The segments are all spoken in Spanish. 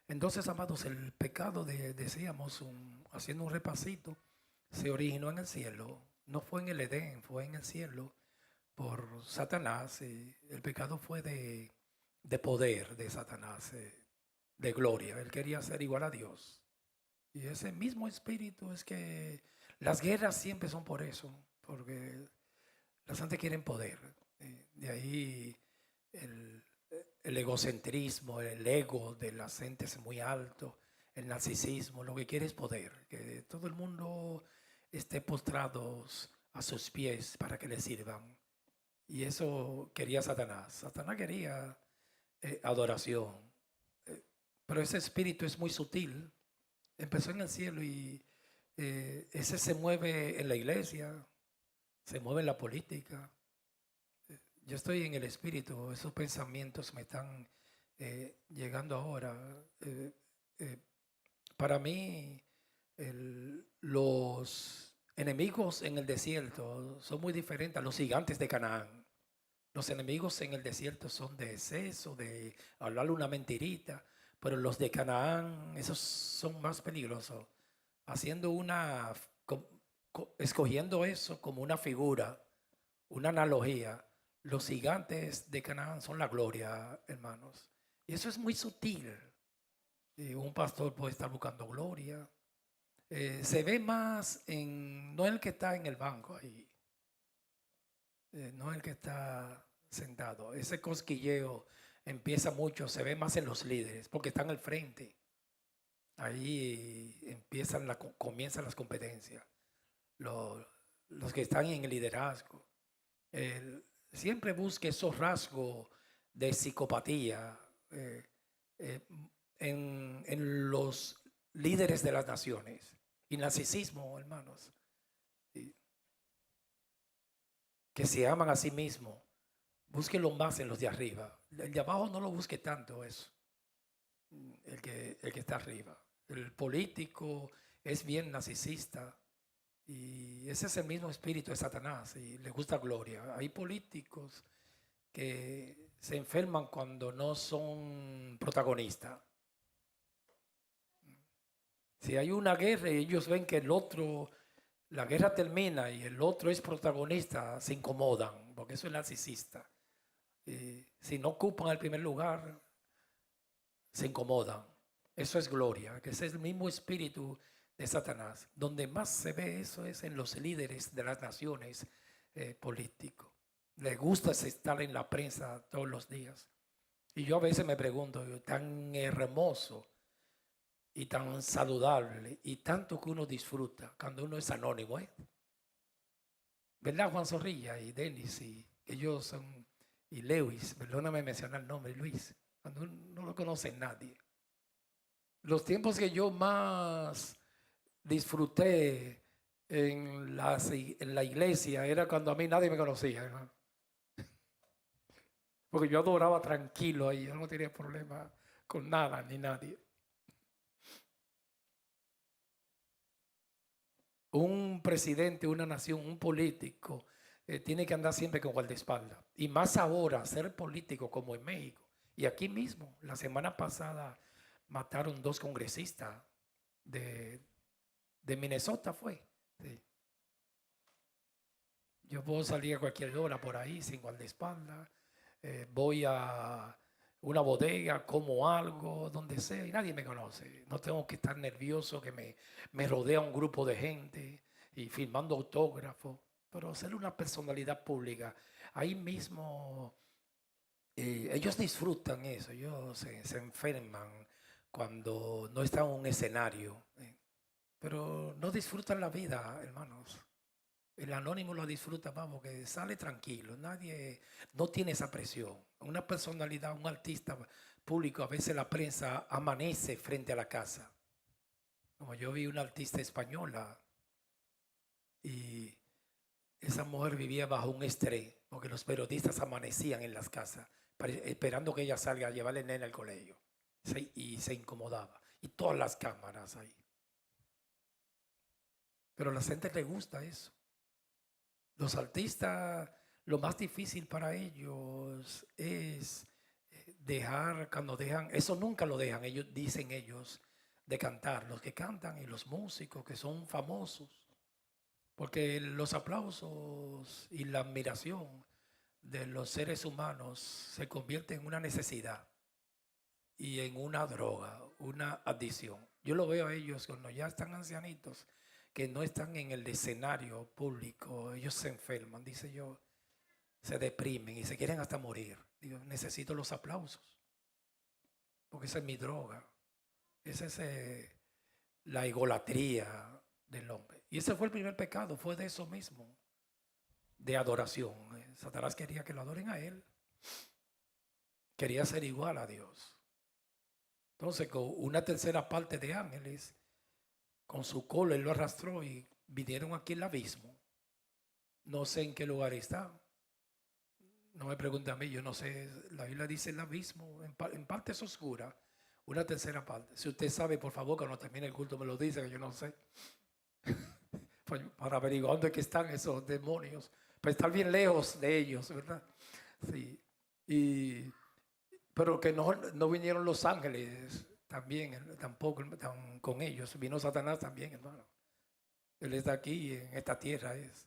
Entonces, amados, el pecado, decíamos, haciendo un repasito, se originó en el cielo. No fue en el Edén, fue en el cielo por Satanás. El pecado fue de poder de Satanás, de gloria. Él quería ser igual a Dios. Y ese mismo espíritu es que las guerras siempre son por eso, porque las gentes quieren poder. De ahí el, el egocentrismo, el ego de las gentes es muy alto, el narcisismo, lo que quiere es poder, que todo el mundo esté postrados a sus pies para que le sirvan. Y eso quería Satanás. Satanás quería adoración. Eh, pero ese espíritu es muy sutil. Empezó en el cielo y ese se mueve en la iglesia, se mueve en la política. Yo estoy en el espíritu, esos pensamientos me están llegando ahora. Eh, para mí, los enemigos en el desierto son muy diferentes a los gigantes de Canaán. Los enemigos en el desierto son de exceso, de hablarle una mentirita, pero los de Canaán, esos son más peligrosos. Haciendo escogiendo eso como una figura, una analogía, los gigantes de Canaán son la gloria, hermanos. Y eso es muy sutil. Un pastor puede estar buscando gloria. Se ve más no el que está en el banco ahí, no el que está sentado. Ese cosquilleo empieza mucho, se ve más en los líderes, porque están al frente. Ahí comienzan las competencias. Los, los que están en el liderazgo. Siempre busque esos rasgos de psicopatía eh, en los líderes de las naciones. Y narcisismo, hermanos, que se aman a sí mismos. Búsquelo más en los de arriba. El de abajo no lo busque tanto eso. El que está arriba. El político es bien narcisista y ese es el mismo espíritu de Satanás y le gusta gloria. Hay políticos que se enferman cuando no son protagonistas. Si hay una guerra y ellos ven que el otro, la guerra termina y el otro es protagonista, se incomodan, porque eso es narcisista. Si no ocupan el primer lugar, se incomodan. Eso es gloria, que ese es el mismo espíritu de Satanás. Donde más se ve eso es en los líderes de las naciones políticos. Les gusta estar en la prensa todos los días. Y yo a veces me pregunto, tan hermoso y tan saludable y tanto que uno disfruta cuando uno es anónimo, ¿eh? ¿Verdad, Juan Zorrilla y Denis y ellos son, y Lewis, perdóname mencionar el nombre, Luis, cuando uno no lo conoce nadie? Los tiempos que yo más disfruté en la iglesia era cuando a mí nadie me conocía, hermano. Porque yo adoraba tranquilo ahí, yo no tenía problema con nada ni nadie. Un presidente, una nación, un político, tiene que andar siempre con guardaespaldas. Y más ahora, ser político como en México. Y aquí mismo, la semana pasada, mataron 2 congresistas de, de Minnesota, fue. Sí. Yo puedo salir a cualquier hora por ahí sin guardaespaldas. Voy a una bodega, como algo, donde sea, y nadie me conoce. No tengo que estar nervioso que me rodea un grupo de gente y firmando autógrafos. Pero ser una personalidad pública, ahí mismo ellos disfrutan eso, ellos se enferman cuando no están en un escenario, pero no disfrutan la vida, hermanos. El anónimo lo disfruta más porque sale tranquilo, nadie, no tiene esa presión. Una personalidad, un artista público, a veces la prensa amanece frente a la casa. Como yo vi una artista española y esa mujer vivía bajo un estrés porque los periodistas amanecían en las casas esperando que ella salga a llevarle el nene al colegio. Y se incomodaba. Y todas las cámaras ahí. Pero a la gente le gusta eso. Los artistas, lo más difícil para ellos es cuando dejan, eso nunca lo dejan, ellos dicen ellos, de cantar, los que cantan y los músicos que son famosos, porque los aplausos y la admiración de los seres humanos se convierte en una necesidad y en una droga, una adicción. Yo lo veo a ellos cuando ya están ancianitos, que no están en el escenario público, ellos se enferman, dice yo, se deprimen y se quieren hasta morir. Digo, necesito los aplausos, porque esa es mi droga, esa es la idolatría del hombre. Y ese fue el primer pecado, fue de eso mismo, de adoración. Satanás quería que lo adoren a él, quería ser igual a Dios. Entonces, con una tercera parte de ángeles, con su cola, él lo arrastró y vinieron aquí al abismo. No sé en qué lugar está. No me pregunte a mí, yo no sé. La Biblia dice el abismo, en parte es oscura, una tercera parte. Si usted sabe, por favor, cuando termine el culto me lo dice, que yo no sé. Para averiguar dónde que están esos demonios. Para estar bien lejos de ellos, ¿verdad? Sí. Pero que no vinieron los ángeles también, tampoco con ellos. Vino Satanás también, hermano. Él está aquí, en esta tierra es.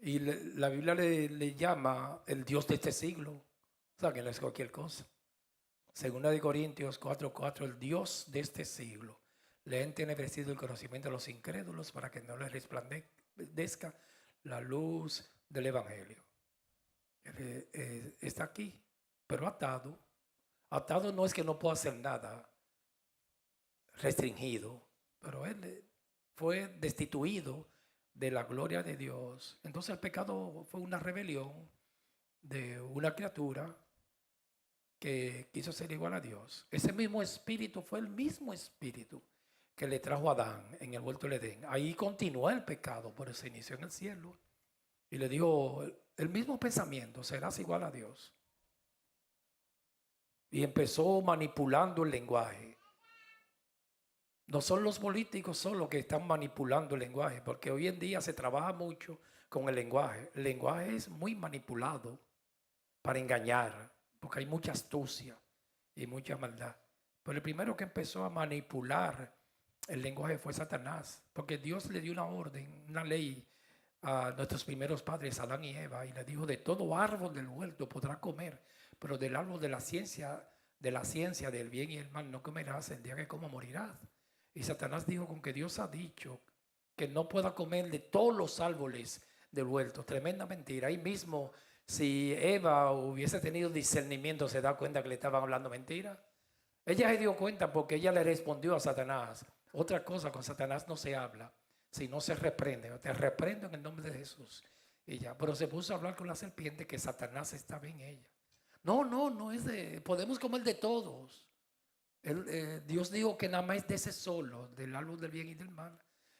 Y la Biblia le llama el Dios de este siglo. O sea, que no es cualquier cosa. Segunda de Corintios 4:4, el Dios de este siglo le ha entenebrecido el conocimiento a los incrédulos para que no les resplandezca la luz del Evangelio. Está aquí, pero atado. Atado no es que no pueda hacer nada, restringido, pero él fue destituido de la gloria de Dios. Entonces el pecado fue una rebelión de una criatura que quiso ser igual a Dios. Ese mismo espíritu fue el mismo espíritu que le trajo a Adán en el huerto del Edén. Ahí continuó el pecado, por eso se inició en el cielo. Y le dijo el mismo pensamiento, serás igual a Dios. Y empezó manipulando el lenguaje. No son los políticos solo que están manipulando el lenguaje, porque hoy en día se trabaja mucho con el lenguaje. El lenguaje es muy manipulado para engañar, porque hay mucha astucia y mucha maldad. Pero el primero que empezó a manipular el lenguaje fue Satanás, porque Dios le dio una orden, una ley a nuestros primeros padres, Adán y Eva, y le dijo: de todo árbol del huerto podrás comer, pero del árbol de la ciencia del bien y el mal no comerás, el día que comas morirás. Y Satanás dijo: con que Dios ha dicho que no pueda comer de todos los árboles del huerto. Tremenda mentira. Ahí mismo, si Eva hubiese tenido discernimiento, se da cuenta que le estaban hablando mentira. Ella se dio cuenta porque ella le respondió a Satanás. Otra cosa, con Satanás no se habla, sino se reprende. Te reprendo en el nombre de Jesús. Y ya, pero se puso a hablar con la serpiente, que Satanás estaba en ella. No es de, podemos comer de todos. Dios dijo que nada más es de ese solo, del árbol del bien y del mal,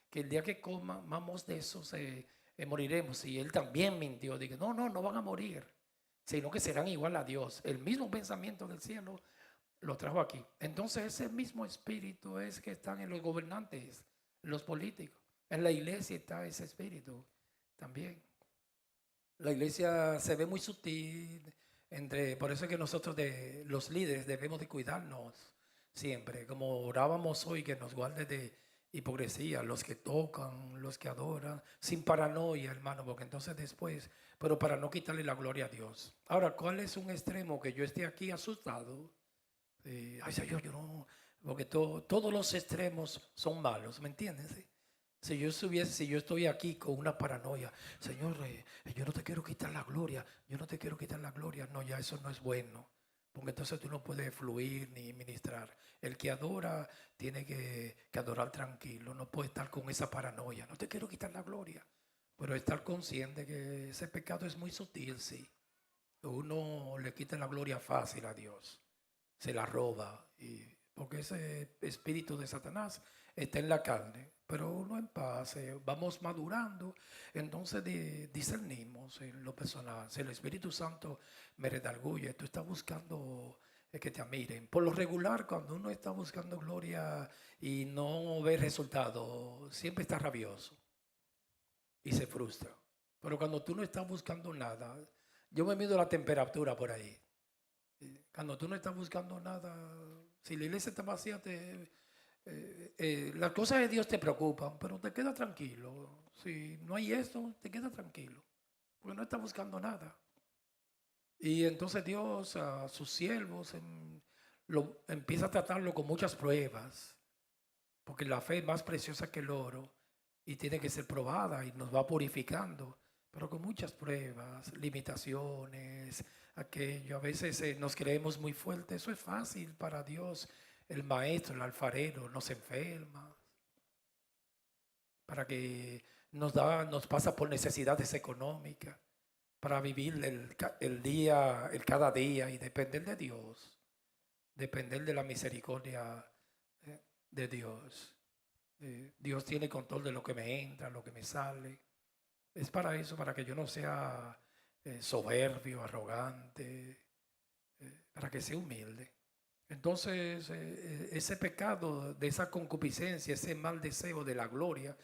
que el día que comamos de eso moriremos. Y él también mintió, dijo: no van a morir, sino que serán igual a Dios. El mismo pensamiento del cielo lo trajo aquí. Entonces ese mismo espíritu es que están en los gobernantes, en los políticos. En la iglesia está ese espíritu también. La iglesia se ve muy sutil, por eso es que nosotros los líderes debemos de cuidarnos siempre, como orábamos hoy, que nos guarde de hipocresía, los que tocan, los que adoran, sin paranoia, hermano, porque entonces después, pero para no quitarle la gloria a Dios. Ahora, ¿cuál es un extremo que yo esté aquí asustado? Ay, Señor, yo no, porque todos los extremos son malos, ¿me entiendes? Si yo estoy aquí con una paranoia: Señor, yo no te quiero quitar la gloria, yo no te quiero quitar la gloria. No, ya eso no es bueno, porque entonces tú no puedes fluir ni ministrar. El que adora tiene que adorar tranquilo, no puede estar con esa paranoia: no te quiero quitar la gloria. Pero estar consciente que ese pecado es muy sutil, sí. Uno le quita la gloria fácil a Dios, se la roba, porque ese espíritu de Satanás está en la carne. Pero uno en paz, vamos madurando, entonces discernimos en lo personal. Si el Espíritu Santo me redarguye, tú estás buscando que te admiren. Por lo regular, cuando uno está buscando gloria y no ve resultado, siempre está rabioso y se frustra. Pero cuando tú no estás buscando nada, yo me mido la temperatura por ahí. Cuando tú no estás buscando nada, si la iglesia está vacía, las cosas de Dios te preocupan, pero te queda tranquilo. Si no hay eso, te queda tranquilo, porque no estás buscando nada. Y entonces Dios a sus siervos lo empieza a tratarlo con muchas pruebas, porque la fe es más preciosa que el oro y tiene que ser probada y nos va purificando, pero con muchas pruebas, limitaciones, aquello. A veces nos creemos muy fuertes, eso es fácil para Dios. El maestro, el alfarero, nos enferma, para que nos pasa por necesidades económicas, para vivir el día, el cada día y depender de Dios, depender de la misericordia de Dios. Dios tiene control de lo que me entra, lo que me sale. Es para eso, para que yo no sea soberbio, arrogante, para que sea humilde. Entonces, ese pecado de esa concupiscencia, ese mal deseo de la gloria,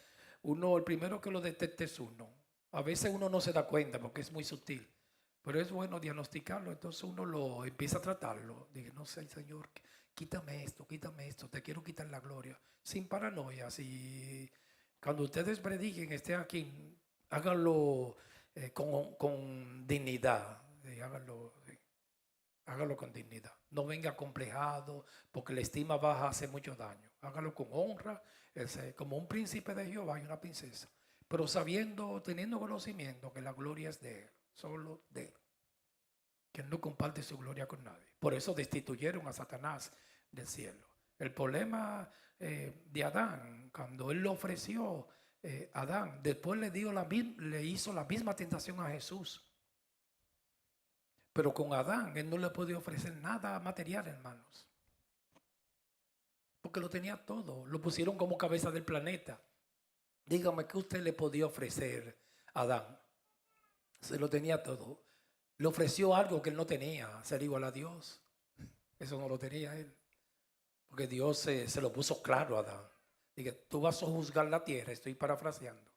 el primero que lo detecta es uno. A veces uno no se da cuenta porque es muy sutil, pero es bueno diagnosticarlo. Entonces uno lo empieza a tratarlo. Dije, no sé, Señor, quítame esto, te quiero quitar la gloria. Sin paranoia. Si cuando ustedes prediquen, estén aquí, háganlo con dignidad. Hágalo con dignidad. No venga acomplejado, porque la estima baja hace mucho daño. Hágalo con honra, como un príncipe de Jehová y una princesa. Pero sabiendo, teniendo conocimiento que la gloria es de Él, solo de Él. Que Él no comparte su gloria con nadie. Por eso destituyeron a Satanás del cielo. El problema de Adán, cuando Él le ofreció a Adán, después le hizo la misma tentación a Jesús. Pero con Adán, Él no le podía ofrecer nada material, hermanos. Porque lo tenía todo. Lo pusieron como cabeza del planeta. Dígame, ¿qué usted le podía ofrecer a Adán? Se lo tenía todo. Le ofreció algo que él no tenía, ser igual a Dios. Eso no lo tenía él. Porque Dios se lo puso claro a Adán. Dije, tú vas a juzgar la tierra, estoy parafraseando.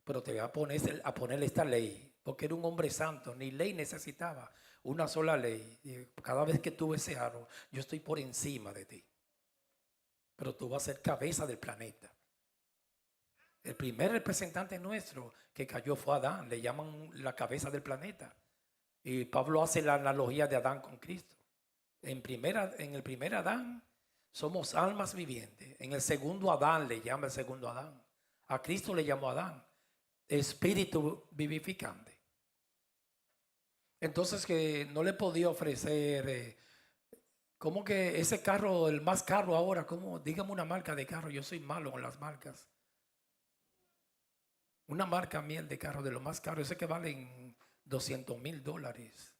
Pero te voy a poner esta ley. Porque era un hombre santo, ni ley necesitaba. Una sola ley. Cada vez que tú ese árbol, yo estoy por encima de ti. Pero tú vas a ser cabeza del planeta. El primer representante nuestro que cayó fue Adán. Le llaman la cabeza del planeta. Y Pablo hace la analogía de Adán con Cristo. En el primer Adán somos almas vivientes. En el segundo Adán le llama el segundo Adán. A Cristo le llamó Adán, espíritu vivificante. Entonces que no le podía ofrecer, ¿cómo que ese carro, el más caro ahora? ¿Cómo? Dígame una marca de carro, yo soy malo con las marcas. Una marca miel de carro de lo más caro, ese que valen $200,000.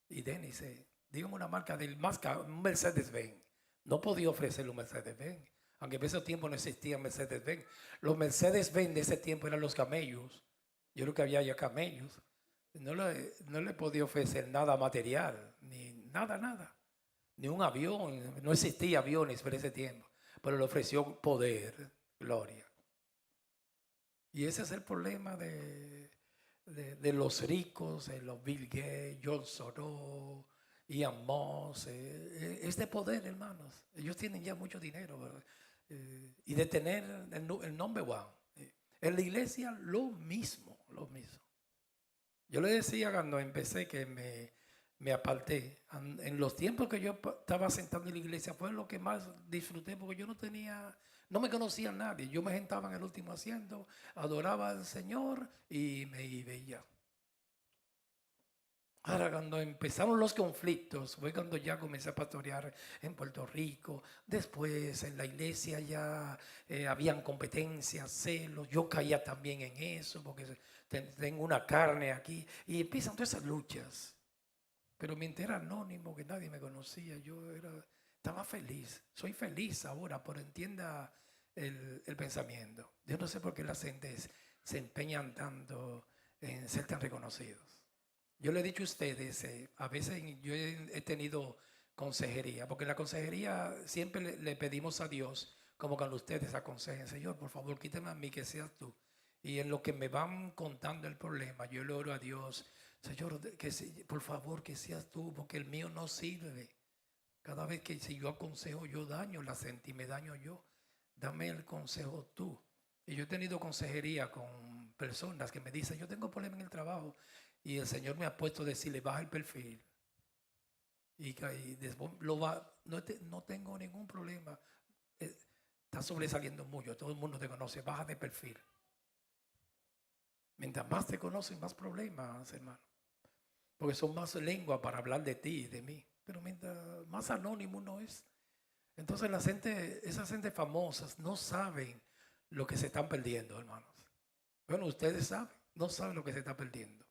Y Denis, dígame una marca del más caro, un Mercedes-Benz. No podía ofrecerle un Mercedes-Benz, aunque en ese tiempo no existía Mercedes-Benz. Los Mercedes-Benz de ese tiempo eran los camellos. Yo creo que había ya camellos. No le podía ofrecer nada material, ni nada. Ni un avión, no existía aviones por ese tiempo. Pero le ofreció poder, gloria. Y ese es el problema de los ricos, los Bill Gates, John Soros, Ian Moss. Es de poder, hermanos. Ellos tienen ya mucho dinero. Y de tener el number one. En la iglesia lo mismo. Yo le decía cuando empecé que me aparté. En los tiempos que yo estaba sentado en la iglesia fue lo que más disfruté, porque yo no me conocía a nadie. Yo me sentaba en el último asiento, adoraba al Señor y me iba ya. Ahora, cuando empezaron los conflictos, fue cuando ya comencé a pastorear en Puerto Rico. Después en la iglesia ya habían competencias, celos. Yo caía también en eso, porque tengo una carne aquí. Y empiezan todas esas luchas. Pero mientras era anónimo, que nadie me conocía, estaba feliz. Soy feliz ahora, pero entienda el pensamiento. Yo no sé por qué las gentes se empeñan tanto en ser tan reconocidos. Yo le he dicho a ustedes, a veces yo he tenido consejería, porque en la consejería siempre le pedimos a Dios, como cuando ustedes aconsejen, Señor, por favor, quítame a mí que seas tú. Y en lo que me van contando el problema, yo le oro a Dios, Señor, por favor que seas tú, porque el mío no sirve. Cada vez que si yo aconsejo, yo daño la gente y me daño yo. Dame el consejo tú. Y yo he tenido consejería con personas que me dicen, yo tengo problemas en el trabajo. Y el Señor me ha puesto a decirle, baja el perfil. Y después no tengo ningún problema. Está sobresaliendo mucho. Todo el mundo te conoce. Baja de perfil. Mientras más te conocen, más problemas, hermano. Porque son más lenguas para hablar de ti y de mí. Pero mientras más anónimo uno es. Entonces esas gente famosas no saben lo que se están perdiendo, hermanos. Bueno, ustedes saben, no saben lo que se está perdiendo.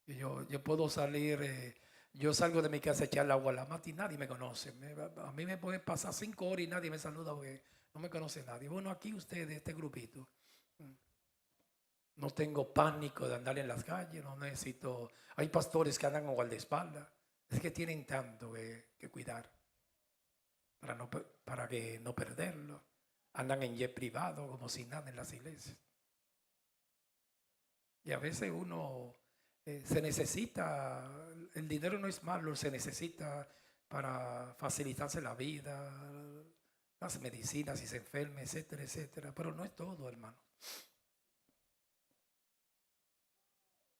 Y yo puedo salir, yo salgo de mi casa a echar agua a la mata y nadie me conoce. A mí me puede pasar 5 horas y nadie me saluda porque no me conoce nadie. Bueno, aquí ustedes, este grupito, no tengo pánico de andar en las calles, no necesito. Hay pastores que andan con guardaespaldas. Es que tienen tanto que cuidar para que no perderlo. Andan en jet privado como si nada en las iglesias. Y a veces uno se necesita, el dinero no es malo, se necesita para facilitarse la vida, las medicinas si se enferma, etcétera, etcétera. Pero no es todo, hermano.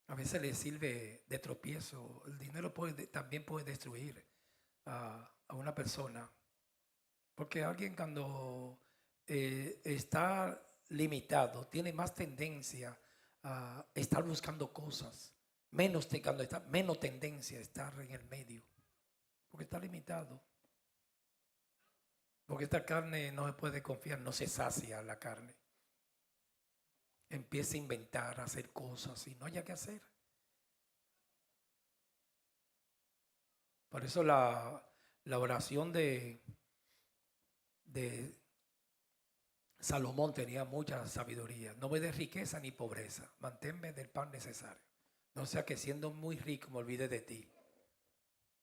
A veces le sirve de tropiezo. El dinero también puede destruir a una persona. Porque alguien cuando está limitado tiene más tendencia a estar buscando cosas. Cuando está menos tendencia a estar en el medio. Porque está limitado. Porque esta carne no se puede confiar, no se sacia la carne. Empieza a inventar, a hacer cosas y no haya que hacer. Por eso la oración de Salomón tenía mucha sabiduría. No me des riqueza ni pobreza, manténme del pan necesario. No sea que siendo muy rico me olvide de ti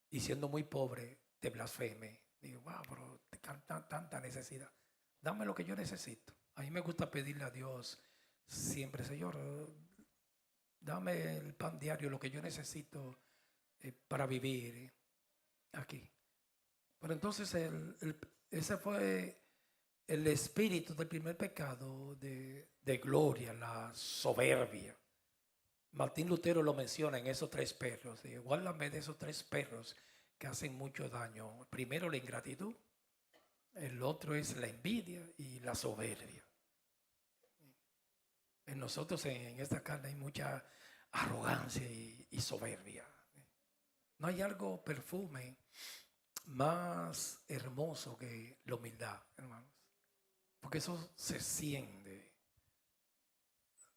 y siendo muy pobre te blasfeme. Digo, wow, pero tanta necesidad. Dame lo que yo necesito. A mí me gusta pedirle a Dios siempre, Señor, dame el pan diario, lo que yo necesito para vivir aquí. Pero entonces ese fue el espíritu del primer pecado de gloria, la soberbia. Martín Lutero lo menciona en esos 3 perros. Guárdame de esos 3 perros que hacen mucho daño. Primero la ingratitud, el otro es la envidia y la soberbia. En nosotros en esta carne hay mucha arrogancia y soberbia. No hay algo perfume más hermoso que la humildad, hermanos. Porque eso se siente,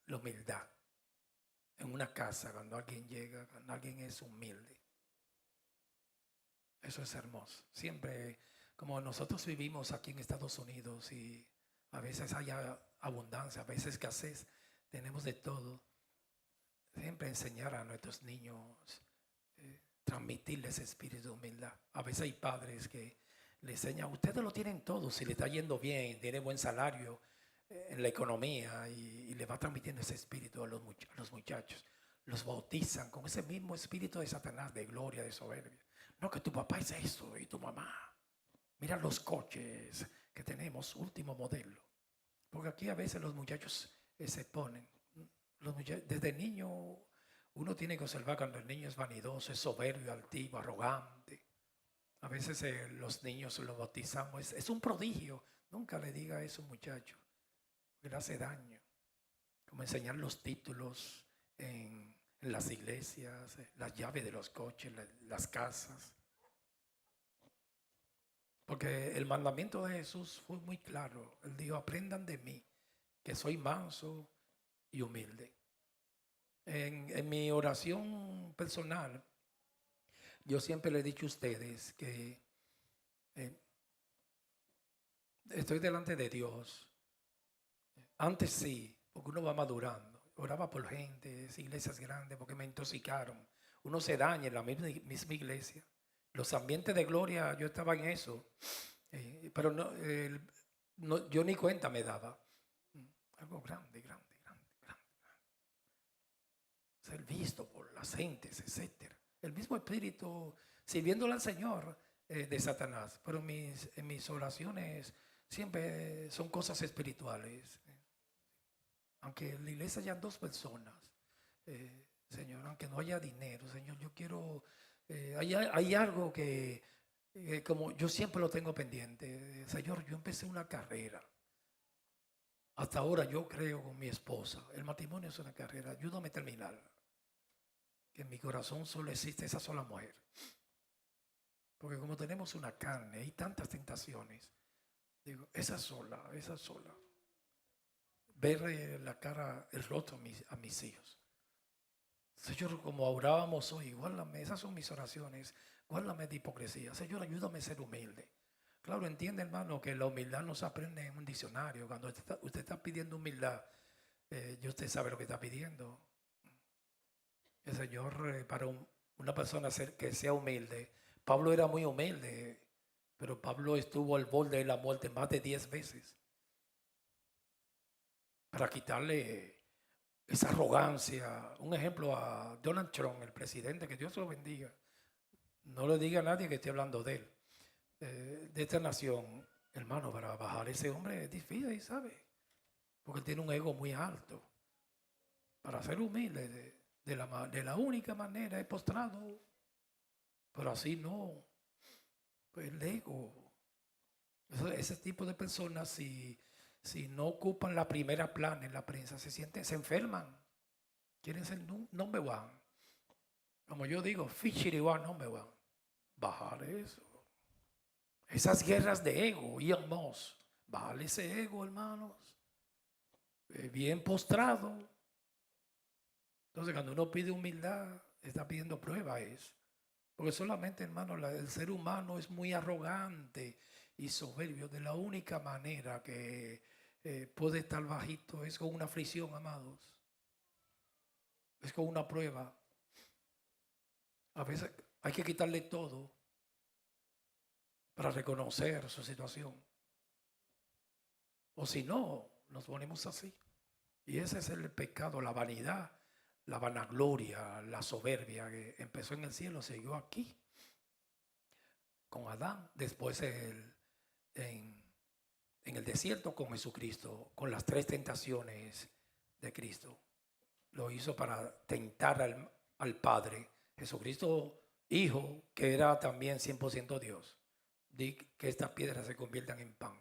la humildad. En una casa, cuando alguien llega, cuando alguien es humilde. Eso es hermoso. Siempre, como nosotros vivimos aquí en Estados Unidos y a veces hay abundancia, a veces escasez, tenemos de todo. Siempre enseñar a nuestros niños, transmitirles espíritu de humildad. A veces hay padres que le enseñan, ustedes lo tienen todo, si le está yendo bien, tiene buen salario en la economía y le va transmitiendo ese espíritu a los muchachos. Los bautizan con ese mismo espíritu de Satanás, de gloria, de soberbia. No, que tu papá es eso y tu mamá. Mira los coches que tenemos, último modelo. Porque aquí a veces los muchachos se ponen. Desde niño uno tiene que observar cuando el niño es vanidoso, es soberbio, altivo, arrogante. A veces los niños los bautizamos. Es un prodigio. Nunca le diga eso a un muchacho. Que le hace daño. Como enseñar los títulos en las iglesias, las llaves de los coches, las casas. Porque el mandamiento de Jesús fue muy claro. Él dijo, aprendan de mí, que soy manso y humilde. En mi oración personal, yo siempre le he dicho a ustedes que estoy delante de Dios. Antes sí, porque uno va madurando. Oraba por gente, iglesias grandes, porque me intoxicaron. Uno se daña en la misma iglesia. Los ambientes de gloria, yo estaba en eso. Pero yo ni cuenta me daba. Algo grande. ser visto por las gentes, etc. El mismo espíritu sirviéndole al Señor de Satanás. Pero en mis oraciones siempre son cosas espirituales. Aunque en la iglesia hayan 2 personas, Señor, aunque no haya dinero, Señor, yo quiero, hay algo que, como yo siempre lo tengo pendiente, Señor, yo empecé una carrera. Hasta ahora yo creo con mi esposa, el matrimonio es una carrera, ayúdame a terminar. Que en mi corazón solo existe esa sola mujer. Porque como tenemos una carne, hay tantas tentaciones, digo, esa sola. Ver la cara, el rostro a mis hijos. Señor, como orábamos hoy, guárdame, esas son mis oraciones, guárdame de hipocresía. Señor, ayúdame a ser humilde. Claro, entiende, hermano, que la humildad no se aprende en un diccionario. Cuando usted está pidiendo humildad, usted sabe lo que está pidiendo. El Señor, para una persona que sea humilde, Pablo era muy humilde, pero Pablo estuvo al borde de la muerte más de 10 veces para quitarle esa arrogancia. Un ejemplo a Donald Trump, el presidente, que Dios lo bendiga. No le diga a nadie que esté hablando de él, de esta nación. Hermano, para bajar ese hombre es difícil, ¿sabe? Porque él tiene un ego muy alto. Para ser humilde, de la única manera es postrado. Pero así no. Pues el ego. Ese tipo de personas, si no ocupan la primera plana en la prensa, se enferman. Quieren ser number one. Como yo digo, fichiri one, number one. Bajar eso. Esas guerras de ego, Ian Moss. Bajar ese ego, hermanos. Bien postrado. Entonces, cuando uno pide humildad, está pidiendo prueba eso. Porque solamente, hermano, el ser humano es muy arrogante y soberbio. De la única manera que puede estar bajito es con una aflicción, amados. Es con una prueba. A veces hay que quitarle todo para reconocer su situación. O si no, nos ponemos así. Y ese es el pecado, la vanidad, la vanagloria, la soberbia que empezó en el cielo, siguió aquí con Adán, después en el desierto con Jesucristo, con las 3 tentaciones de Cristo. Lo hizo para tentar al Padre. Jesucristo, Hijo, que era también 100% Dios. Di que estas piedras se conviertan en pan.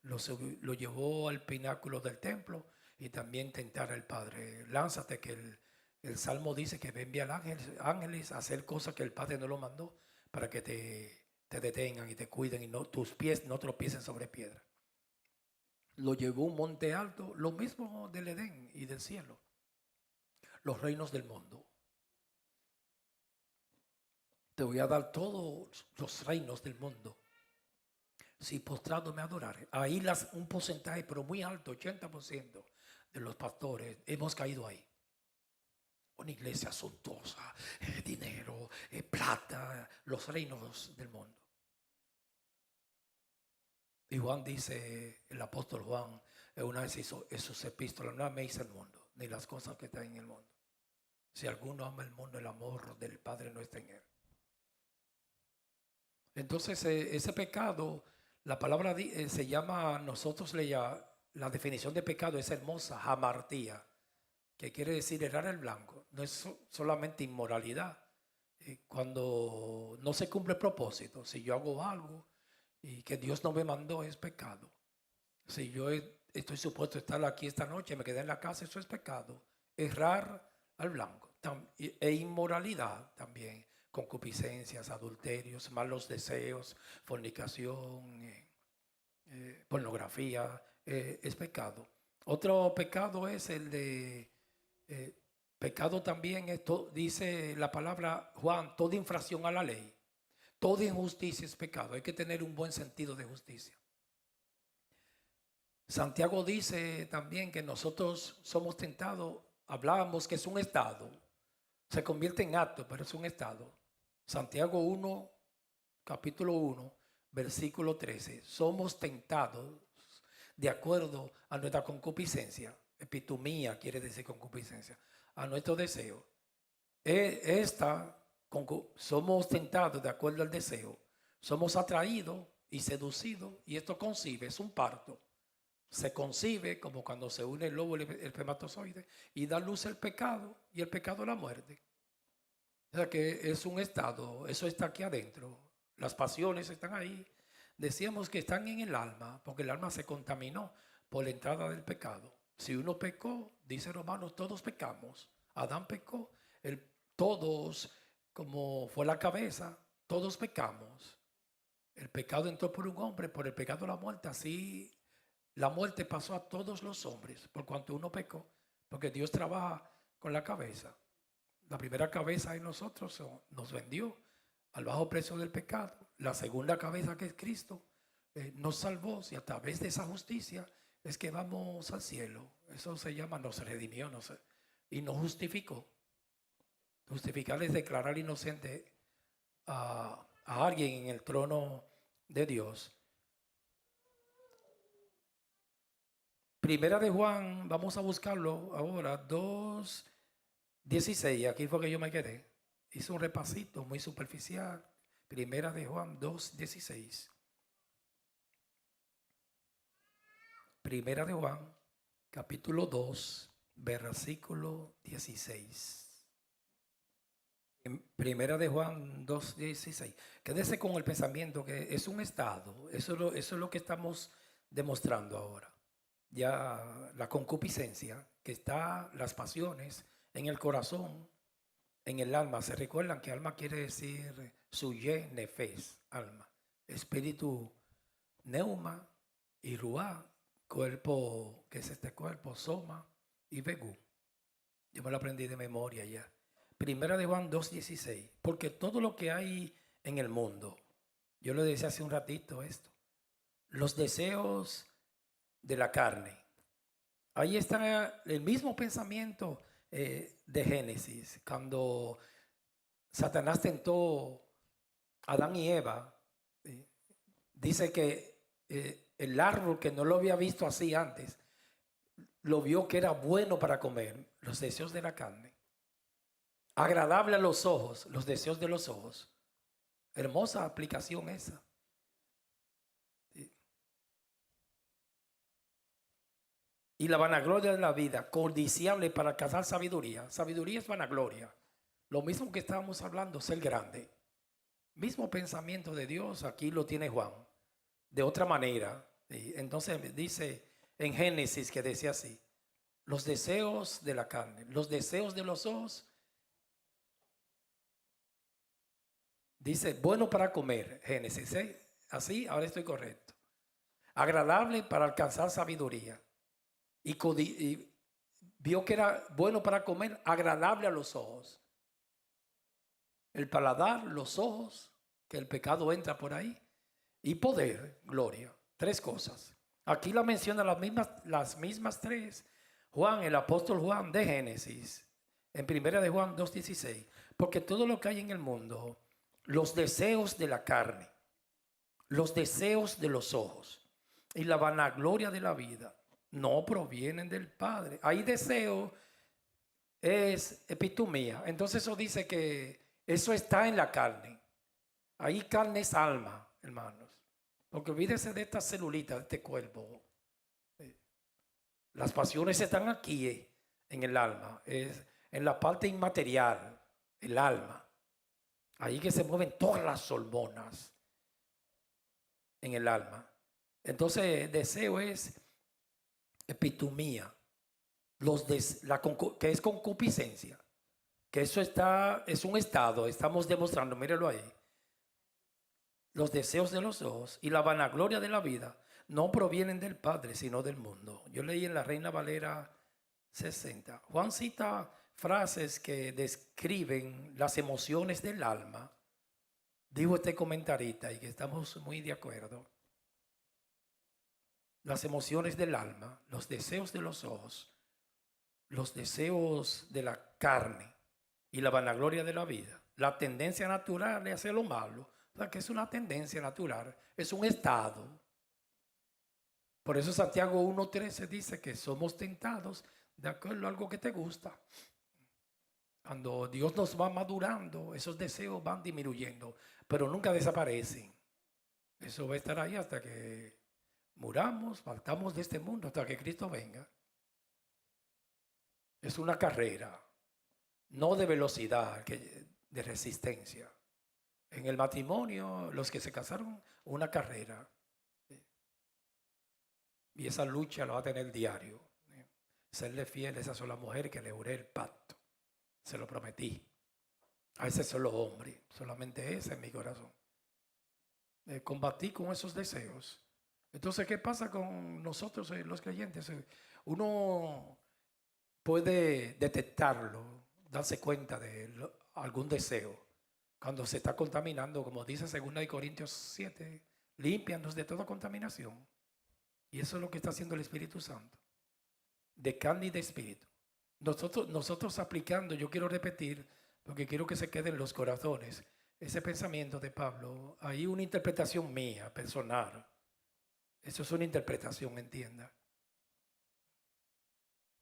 Lo llevó al pináculo del templo y también tentar al Padre. Lánzate, que el Salmo dice que envía ángeles a hacer cosas que el Padre no lo mandó, para que te detengan y te cuiden y tus pies no tropiecen sobre piedra. Lo llevó a un monte alto, lo mismo del Edén y del cielo. Los reinos del mundo. Te voy a dar todos los reinos del mundo si postrado me adorar. Ahí un porcentaje, pero muy alto, 80% de los pastores hemos caído ahí. Una iglesia suntuosa, dinero, plata, los reinos del mundo. Y Juan dice, el apóstol Juan, una vez hizo en sus epístolas, no améis el mundo, ni las cosas que están en el mundo. Si alguno ama el mundo, el amor del Padre no está en él. Entonces, ese pecado, la palabra se llama, la definición de pecado es hermosa, hamartía, que quiere decir errar el blanco. No es solamente inmoralidad. Cuando no se cumple el propósito, si yo hago algo y que Dios no me mandó, es pecado. Si yo estoy supuesto a estar aquí esta noche, me quedé en la casa, eso es pecado. Errar al blanco. E inmoralidad también. Concupiscencias, adulterios, malos deseos, fornicación, pornografía, es pecado. Otro pecado es el de pecado también, dice la palabra Juan, toda infracción a la ley, toda injusticia es pecado. Hay que tener un buen sentido de justicia. Santiago dice también que nosotros somos tentados, hablábamos que es un estado, se convierte en acto, pero es un estado. Santiago 1, capítulo 1, versículo 13. Somos tentados de acuerdo a nuestra concupiscencia. Epitumía quiere decir concupiscencia. A nuestro deseo. Somos tentados de acuerdo al deseo, somos atraídos y seducidos, y esto concibe, es un parto. Se concibe como cuando se une el óvulo y el espermatozoide y da luz el pecado, y el pecado la muerte. O sea que es un estado, eso está aquí adentro. Las pasiones están ahí. Decíamos que están en el alma, porque el alma se contaminó por la entrada del pecado. Si uno pecó, dice Romanos, todos pecamos. Adán pecó, todos, como fue la cabeza, todos pecamos. El pecado entró por un hombre, por el pecado la muerte. Así la muerte pasó a todos los hombres, por cuanto uno pecó, porque Dios trabaja con la cabeza. La primera cabeza en nosotros nos vendió al bajo precio del pecado. La segunda cabeza, que es Cristo, nos salvó, y a través de esa justicia es que vamos al cielo. Eso se llama, nos redimió, y nos justificó. Justificar es declarar inocente a alguien en el trono de Dios. Primera de Juan, vamos a buscarlo ahora, 2:16, aquí fue que yo me quedé. Hice un repasito muy superficial. Primera de Juan 2:16. Primera de Juan, capítulo 2, versículo 16. Primera de Juan 2:16. Quédese con el pensamiento que es un estado. Eso es lo que estamos demostrando ahora. Ya la concupiscencia, que está, las pasiones en el corazón, en el alma. Se recuerdan que alma quiere decir suye, nefes, alma. Espíritu, neuma, y ruá, cuerpo, que es este cuerpo, soma y vegú. Yo me lo aprendí de memoria ya. Primera de Juan 2:16. Porque todo lo que hay en el mundo, yo lo decía hace un ratito esto, los deseos de la carne. Ahí está el mismo pensamiento de Génesis, cuando Satanás tentó a Adán y Eva. Dice que el árbol, que no lo había visto así antes, lo vio que era bueno para comer, los deseos de la carne. Agradable a los ojos, los deseos de los ojos. Hermosa aplicación esa. Y la vanagloria de la vida, codiciable para alcanzar sabiduría. Sabiduría es vanagloria. Lo mismo que estábamos hablando, ser grande. Mismo pensamiento de Dios, aquí lo tiene Juan. De otra manera. Entonces dice en Génesis, que decía así: los deseos de la carne, los deseos de los ojos. Dice, bueno para comer, Génesis, así, ahora estoy correcto. Agradable para alcanzar sabiduría. Y vio que era bueno para comer, agradable a los ojos. El paladar, los ojos, que el pecado entra por ahí. Y poder, gloria. Tres cosas. Aquí la menciona las mismas tres. Juan, el apóstol Juan de Génesis, en primera de Juan 2:16. Porque todo lo que hay en el mundo, los deseos de la carne, los deseos de los ojos y la vanagloria de la vida, no provienen del Padre. Ahí deseo es epitomía. Entonces eso dice que eso está en la carne. Ahí carne es alma, hermanos. Porque olvídese de esta celulita, de este cuerpo. Las pasiones están aquí, en el alma. Es en la parte inmaterial, el alma. Ahí que se mueven todas las hormonas en el alma. Entonces deseo es epitomía, que es concupiscencia, que eso es un estado, estamos demostrando, míralo ahí. Los deseos de los ojos y la vanagloria de la vida no provienen del Padre, sino del mundo. Yo leí en la Reina Valera 60. Juan cita frases que describen las emociones del alma. Dijo este comentarista, y que estamos muy de acuerdo. Las emociones del alma, los deseos de los ojos, los deseos de la carne y la vanagloria de la vida. La tendencia natural es hacer lo malo. O sea, que es una tendencia natural, es un estado. Por eso Santiago 1:13 dice que somos tentados de acuerdo a algo que te gusta. Cuando Dios nos va madurando, esos deseos van disminuyendo, pero nunca desaparecen. Eso va a estar ahí hasta que muramos, partamos de este mundo, hasta que Cristo venga. Es una carrera, no de velocidad, de resistencia. En el matrimonio, los que se casaron, una carrera. Y esa lucha la va a tener diario. Serle fiel a esa sola mujer que le juré el pacto. Se lo prometí. A ese solo hombre, solamente ese en mi corazón. Combatí con esos deseos. Entonces, ¿qué pasa con nosotros los creyentes? Uno puede detectarlo, darse cuenta de algún deseo cuando se está contaminando, como dice 2 Corintios 7, límpianos de toda contaminación. Y eso es lo que está haciendo el Espíritu Santo, de carne y de espíritu. Nosotros aplicando, yo quiero repetir, porque quiero que se quede en los corazones, ese pensamiento de Pablo. Hay una interpretación mía, personal. Eso es una interpretación, entienda.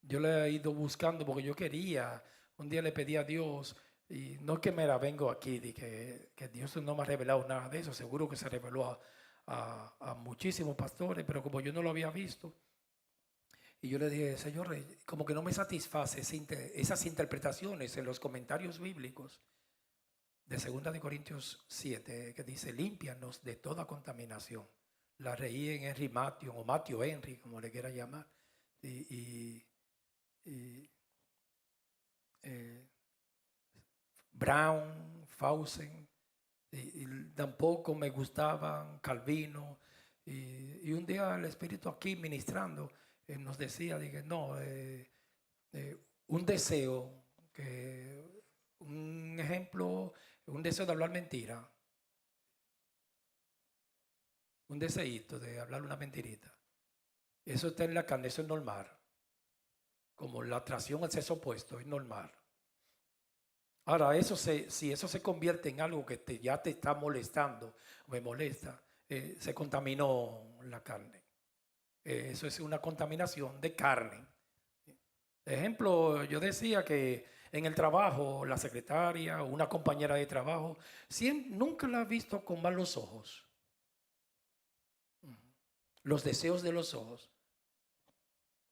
Yo le he ido buscando porque yo quería, un día le pedí a Dios, y no es que me la vengo aquí, de que Dios no me ha revelado nada de eso, seguro que se reveló a muchísimos pastores, pero como yo no lo había visto, y yo le dije, Señor, como que no me satisface esas interpretaciones en los comentarios bíblicos de 2 Corintios 7, que dice, límpianos de toda contaminación. La reí en Henry Matthew, o Matthew Henry, como le quiera llamar, y Brown, Fausen, y tampoco me gustaban Calvino. Y un día el Espíritu aquí ministrando nos decía, dije, no, un deseo, un ejemplo, un deseo de hablar mentira, un deseito de hablar una mentirita. Eso está en la carne, eso es normal. Como la atracción al sexo opuesto, es normal. Ahora, si eso se convierte en algo que ya te está molestando, me molesta, se contaminó la carne. Eso es una contaminación de carne. Ejemplo, yo decía que en el trabajo, la secretaria o una compañera de trabajo, nunca la he visto con malos ojos. Los deseos de los ojos.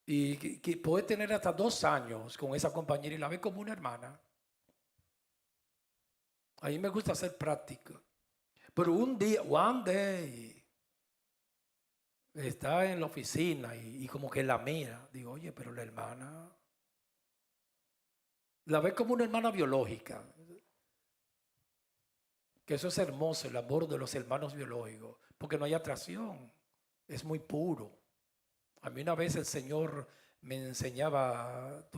Y que puede tener hasta 2 años con esa compañera y la ve como una hermana. A mí me gusta ser práctico. Pero un día, one day, está en la oficina y como que la mira. Digo, oye, pero la hermana, la ve como una hermana biológica. Que eso es hermoso, el amor de los hermanos biológicos. Porque no hay atracción. Es muy puro. A mí una vez el Señor me enseñaba,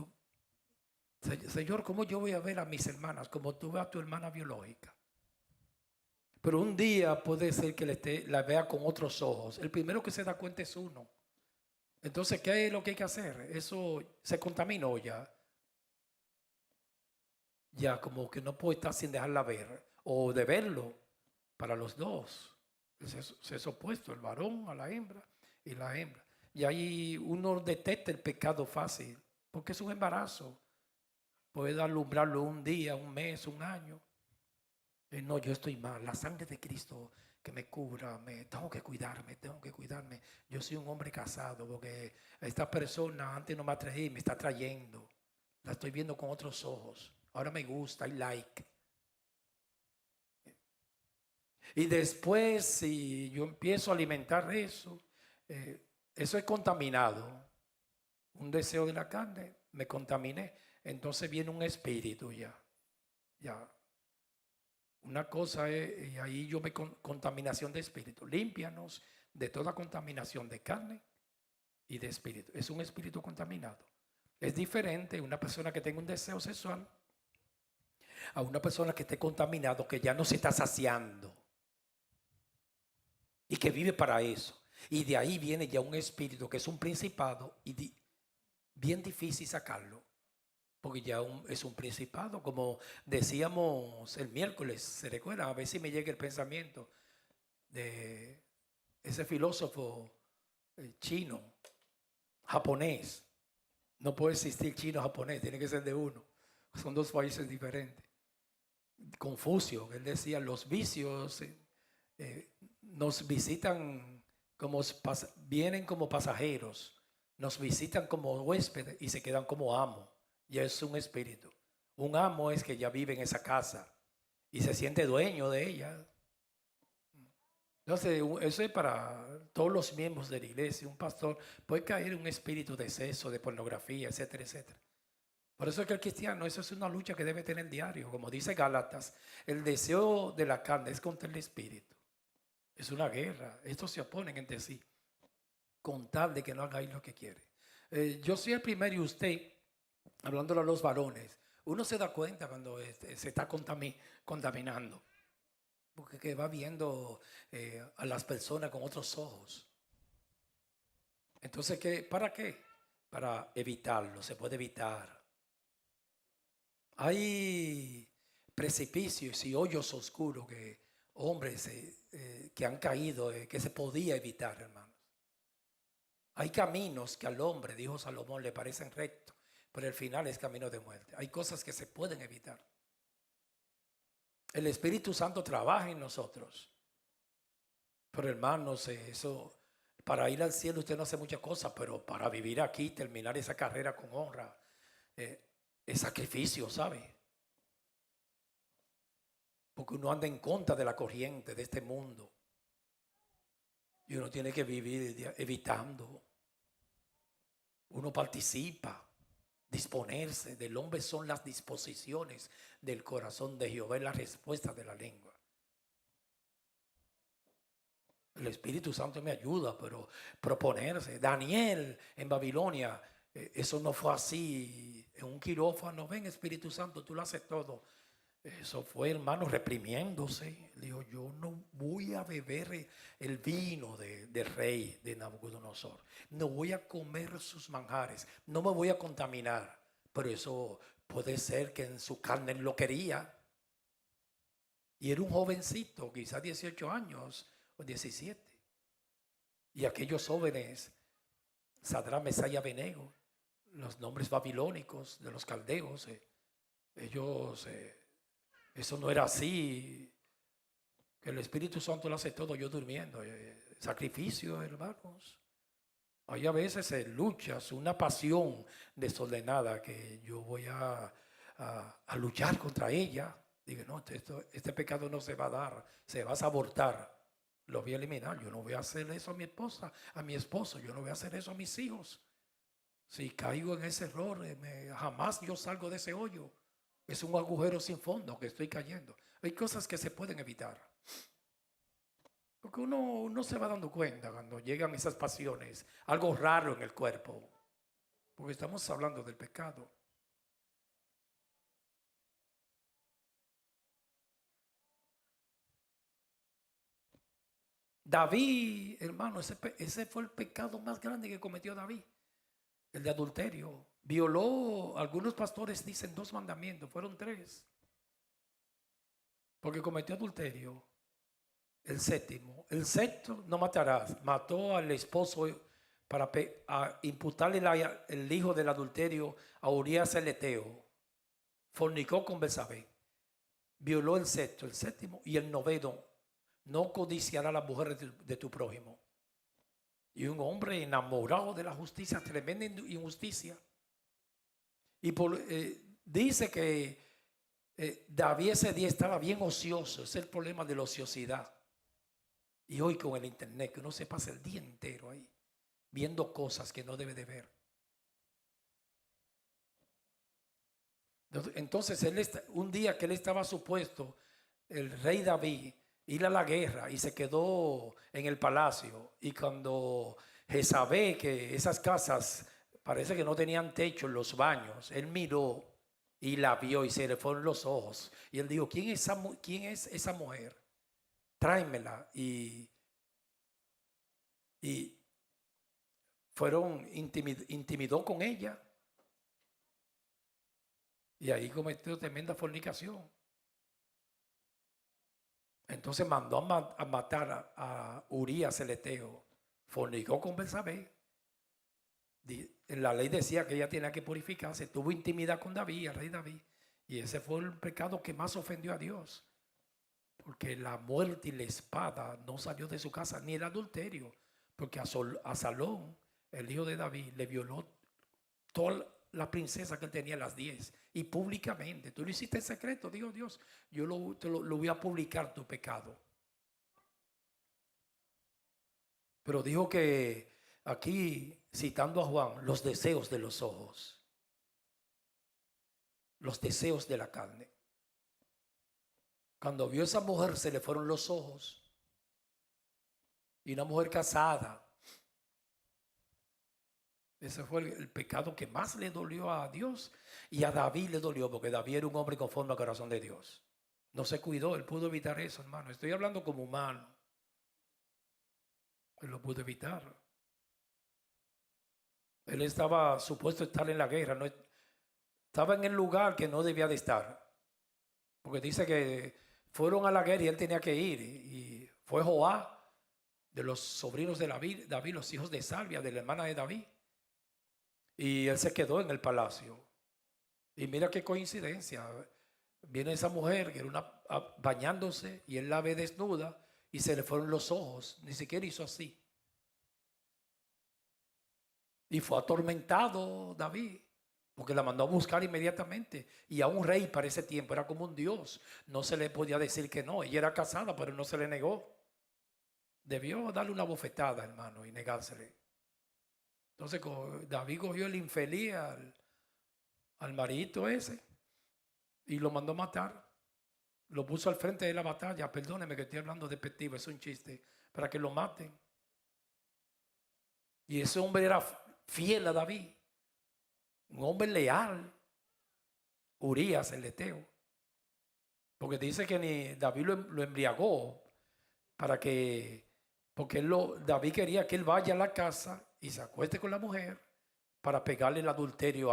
Señor, ¿cómo yo voy a ver a mis hermanas como tú ves a tu hermana biológica? Pero un día puede ser que la vea con otros ojos. El primero que se da cuenta es uno. Entonces, ¿qué es lo que hay que hacer? Eso se contaminó ya. Ya como que no puede estar sin dejarla ver. O de verlo para los dos. Es opuesto, el varón a la hembra y la hembra. Y ahí uno detecta el pecado fácil. Porque es un embarazo. Puede alumbrarlo un día, un mes, un año. No, yo estoy mal. La sangre de Cristo que me cubra, tengo que cuidarme. Yo soy un hombre casado porque esta persona antes no me atraía, me está atrayendo. La estoy viendo con otros ojos. Ahora me gusta, I like. Y después, si yo empiezo a alimentar eso, eso es contaminado. Un deseo de la carne, me contaminé. Entonces viene un espíritu ya. Una cosa es, y ahí yo me contaminación de espíritu. Límpianos de toda contaminación de carne y de espíritu. Es un espíritu contaminado. Es diferente una persona que tenga un deseo sexual a una persona que esté contaminado, que ya no se está saciando y que vive para eso. Y de ahí viene ya un espíritu que es un principado y bien difícil sacarlo. Porque ya es un principado, como decíamos el miércoles, ¿se recuerdan? A ver si me llega el pensamiento de ese filósofo chino, japonés. No puede existir chino japonés, tiene que ser de uno. Son dos países diferentes. Confucio, él decía, los vicios nos visitan vienen como pasajeros, nos visitan como huéspedes y se quedan como amo. Ya es un espíritu. Un amo es que ya vive en esa casa y se siente dueño de ella. Entonces, eso es para todos los miembros de la iglesia. Un pastor puede caer en un espíritu de exceso, de pornografía, etcétera, etcétera. Por eso es que el cristiano, eso es una lucha que debe tener diario. Como dice Gálatas, el deseo de la carne es contra el espíritu. Es una guerra. Estos se oponen entre sí, con tal de que no hagáis lo que quiere. Yo soy el primero y usted, hablándole a los varones, uno se da cuenta cuando se está contaminando. Porque que va viendo a las personas con otros ojos. Entonces, ¿para qué? Para evitarlo, se puede evitar. Hay precipicios y hoyos oscuros que hombres que han caído, que se podía evitar, hermanos. Hay caminos que al hombre, dijo Salomón, le parecen rectos, pero el final es camino de muerte. Hay cosas que se pueden evitar. El Espíritu Santo trabaja en nosotros. Pero hermanos, eso, para ir al cielo usted no hace muchas cosas, pero para vivir aquí, terminar esa carrera con honra, es sacrificio, ¿sabe? Porque uno anda en contra de la corriente de este mundo. Y uno tiene que vivir evitando. Uno participa, disponerse. Del hombre son las disposiciones del corazón de Jehová, es la respuesta de la lengua. El Espíritu Santo me ayuda, pero proponerse. Daniel en Babilonia, eso no fue así. En un quirófano, ven Espíritu Santo, tú lo haces todo. Eso fue, hermano, reprimiéndose. Dijo, yo no voy a beber el vino del rey de Nabucodonosor. No voy a comer sus manjares. No me voy a contaminar. Pero eso puede ser que en su carne él lo quería. Y era un jovencito, quizás 18 años o 17. Y aquellos jóvenes, Sadrach, Mesach y Abednego, los nombres babilónicos de los caldeos, ellos... eso no era así, que el Espíritu Santo lo hace todo yo durmiendo. Sacrificio, hermanos. Hay a veces luchas, una pasión desordenada que yo voy a luchar contra ella. Digo, no, este pecado no se va a dar, se va a abortar. Lo voy a eliminar. Yo no voy a hacer eso a mi esposa, a mi esposo. Yo no voy a hacer eso a mis hijos. Si caigo en ese error, jamás yo salgo de ese hoyo. Es un agujero sin fondo que estoy cayendo. Hay cosas que se pueden evitar. Porque uno se va dando cuenta cuando llegan esas pasiones, algo raro en el cuerpo. Porque estamos hablando del pecado. David, hermano, ese fue el pecado más grande que cometió David. El de adulterio. Violó, algunos pastores dicen 2 mandamientos, fueron 3. Porque cometió adulterio. El séptimo, el sexto, no matarás. Mató al esposo para imputarle el hijo del adulterio a Urías el Eteo. Fornicó con Betsabé. Violó el sexto, el séptimo y el noveno. No codiciará la mujer de tu prójimo. Y un hombre enamorado de la justicia, tremenda injusticia. Y dice que David ese día estaba bien ocioso. Es el problema de la ociosidad. Y hoy con el internet, que uno se pasa el día entero ahí, viendo cosas que no debe de ver. Entonces, un día que él estaba supuesto, el rey David, ir a la guerra y se quedó en el palacio. Y cuando Jezabel, que esas casas parece que no tenían techo en los baños, él miró y la vio y se le fueron los ojos. Y él dijo, ¿quién es esa mujer? Tráemela. Y intimidó con ella. Y ahí cometió tremenda fornicación. Entonces mandó a matar a Urías el Eteo. Fornicó con Betsabé. La ley decía que ella tenía que purificarse. Tuvo intimidad con David, el rey David. Y ese fue el pecado que más ofendió a Dios. Porque la muerte y la espada no salió de su casa, ni el adulterio. Porque a Salón, el hijo de David, le violó toda la princesa que él tenía, las 10. Y públicamente. Tú lo hiciste en secreto, dijo Dios. Yo lo voy a publicar tu pecado. Pero dijo que aquí, citando a Juan, los deseos de los ojos. Los deseos de la carne. Cuando vio a esa mujer se le fueron los ojos. Y una mujer casada. Ese fue el pecado que más le dolió a Dios. Y a David le dolió porque David era un hombre conforme al corazón de Dios. No se cuidó, él pudo evitar eso, hermano. Estoy hablando como humano. Él lo pudo evitar. Él estaba supuesto a estar en la guerra. No, estaba en el lugar que no debía de estar. Porque dice que fueron a la guerra y él tenía que ir. Y fue Joab, de los sobrinos de David, los hijos de Salvia, de la hermana de David. Y él se quedó en el palacio. Y mira qué coincidencia. Viene esa mujer que era bañándose y él la ve desnuda y se le fueron los ojos. Ni siquiera hizo así. Y fue atormentado David. Porque la mandó a buscar inmediatamente. Y a un rey para ese tiempo era como un dios. No se le podía decir que no. Ella era casada, pero no se le negó. Debió darle una bofetada, hermano, y negársele. Entonces David cogió el infeliz al maridito ese y lo mandó a matar. Lo puso al frente de la batalla. Perdóneme que estoy hablando despectivo, es un chiste. Para que lo maten. Y ese hombre era fiel a David. Un hombre leal. Urías, el eteo. Porque dice que ni David lo embriagó porque David quería que él vaya a la casa y se acueste con la mujer para pegarle el adulterio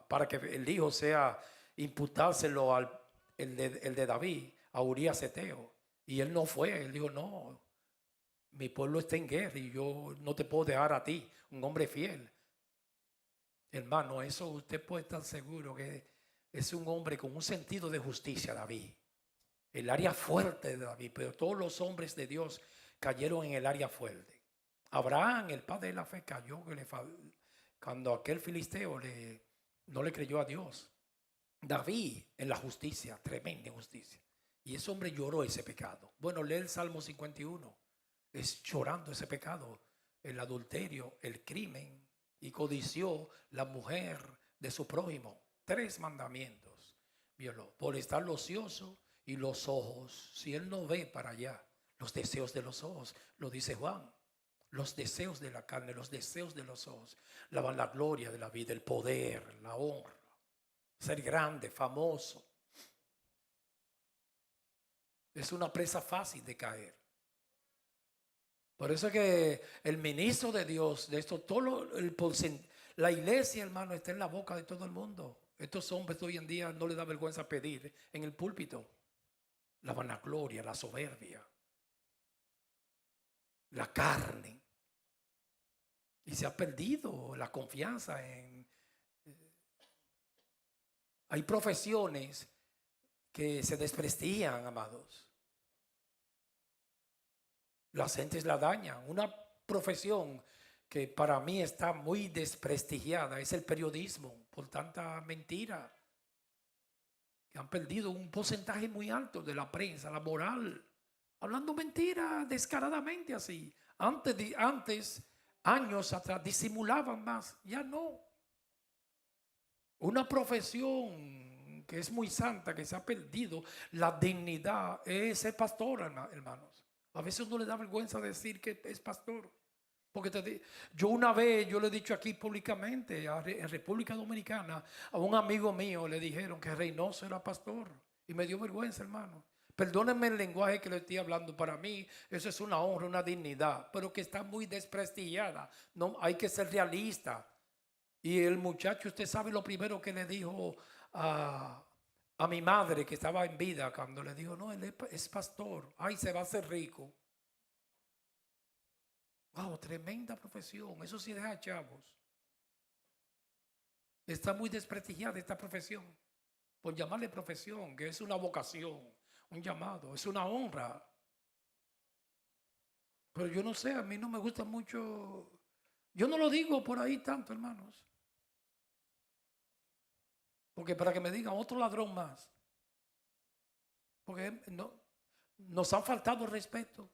para que el hijo sea imputárselo el de David, a Urías eteo. Y él no fue, él dijo, no, mi pueblo está en guerra y yo no te puedo dejar a ti, un hombre fiel. Hermano, eso usted puede estar seguro que es un hombre con un sentido de justicia, David. El área fuerte de David, pero todos los hombres de Dios cayeron en el área fuerte. Abraham, el padre de la fe, cayó cuando aquel filisteo no le creyó a Dios. David en la justicia, tremenda injusticia. Y ese hombre lloró ese pecado. Bueno, lee el Salmo 51. Es llorando ese pecado, el adulterio, el crimen, y codició la mujer de su prójimo. 3 mandamientos violó por estar ocioso. Y los ojos, si él no ve para allá, los deseos de los ojos, lo dice Juan, los deseos de la carne, los deseos de los ojos, la vanagloria de la vida, el poder, la honra, ser grande, famoso. Es una presa fácil de caer. Por eso es que el ministro de Dios, de esto, la iglesia, hermano, está en la boca de todo el mundo. Estos hombres hoy en día no les da vergüenza pedir en el púlpito. La vanagloria, la soberbia, la carne. Y se ha perdido la confianza hay profesiones que se desprestigian, amados. Las gentes la dañan. Una profesión que para mí está muy desprestigiada es el periodismo, por tanta mentira. Que han perdido un porcentaje muy alto de la prensa, la moral, hablando mentira descaradamente así. Antes, años atrás, disimulaban más, ya no. Una profesión que es muy santa, que se ha perdido la dignidad, es ser pastor, hermanos. A veces no le da vergüenza decir que es pastor. Porque yo una vez, yo le he dicho aquí públicamente, en República Dominicana, a un amigo mío le dijeron que Reynoso era pastor. Y me dio vergüenza, hermano. Perdónenme el lenguaje que le estoy hablando. Para mí eso es una honra, una dignidad, pero que está muy desprestigiada. No, hay que ser realista. Y el muchacho, usted sabe lo primero que le dijo a mi madre que estaba en vida, cuando le dijo, no, él es pastor. Ay, se va a hacer rico. Wow, tremenda profesión. Eso sí deja chavos. Está muy desprestigiada esta profesión. por llamarle profesión, que es una vocación, un llamado, es una honra. Pero yo no sé, a mí no me gusta mucho. Yo no lo digo por ahí tanto, hermanos. Porque para que me digan otro ladrón más. Porque nos han faltado el respeto.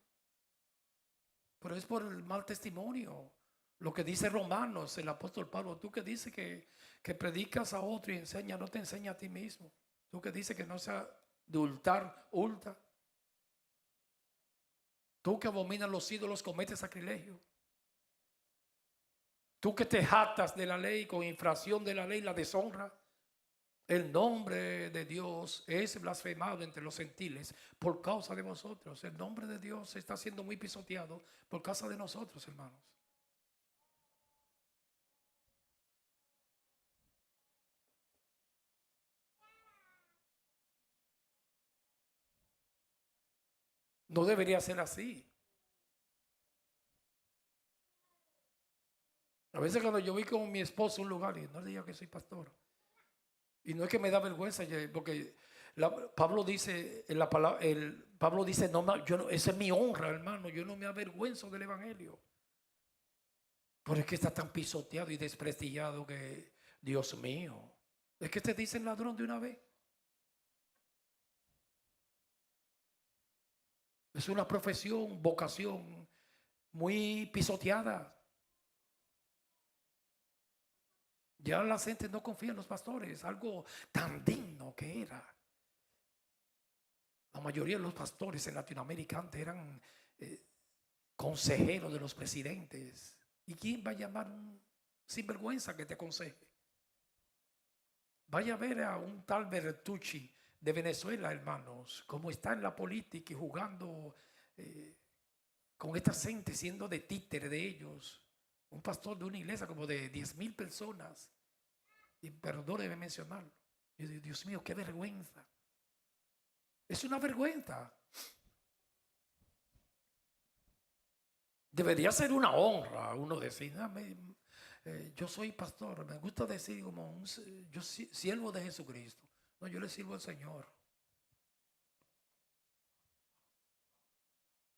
Pero es por el mal testimonio. Lo que dice Romanos, el apóstol Pablo, tú que dices que predicas a otro y enseñas, no te enseña a ti mismo. Tú que dices que no sea de hurtar, hurta. Tú que abominas los ídolos, cometes sacrilegio. Tú que te jactas de la ley, con infracción de la ley, la deshonra. El nombre de Dios es blasfemado entre los gentiles por causa de vosotros. El nombre de Dios está siendo muy pisoteado por causa de nosotros, hermanos. No debería ser así. A veces cuando yo voy con mi esposo a un lugar y no le digo que soy pastor. Y no es que me da vergüenza, porque Pablo dice en la palabra, Pablo dice, no, esa es mi honra, hermano, yo no me avergüenzo del evangelio. Pero es que está tan pisoteado y desprestigiado que, Dios mío, es que te dicen ladrón de una vez. Es una profesión, vocación muy pisoteada. Ya la gente no confía en los pastores, algo tan digno que era. La mayoría de los pastores en Latinoamérica antes eran consejeros de los presidentes. ¿Y quién va a llamar un sinvergüenza que te aconseje? Vaya a ver a un tal Bertucci de Venezuela, hermanos, cómo está en la política y jugando con esta gente, siendo de títere de ellos. Un pastor de una iglesia como de 10,000 personas. Y perdóneme mencionarlo. Y digo, Dios mío, qué vergüenza. Es una vergüenza. Debería ser una honra uno decir, yo soy pastor, me gusta decir como yo siervo de Jesucristo. No, yo le sirvo al Señor.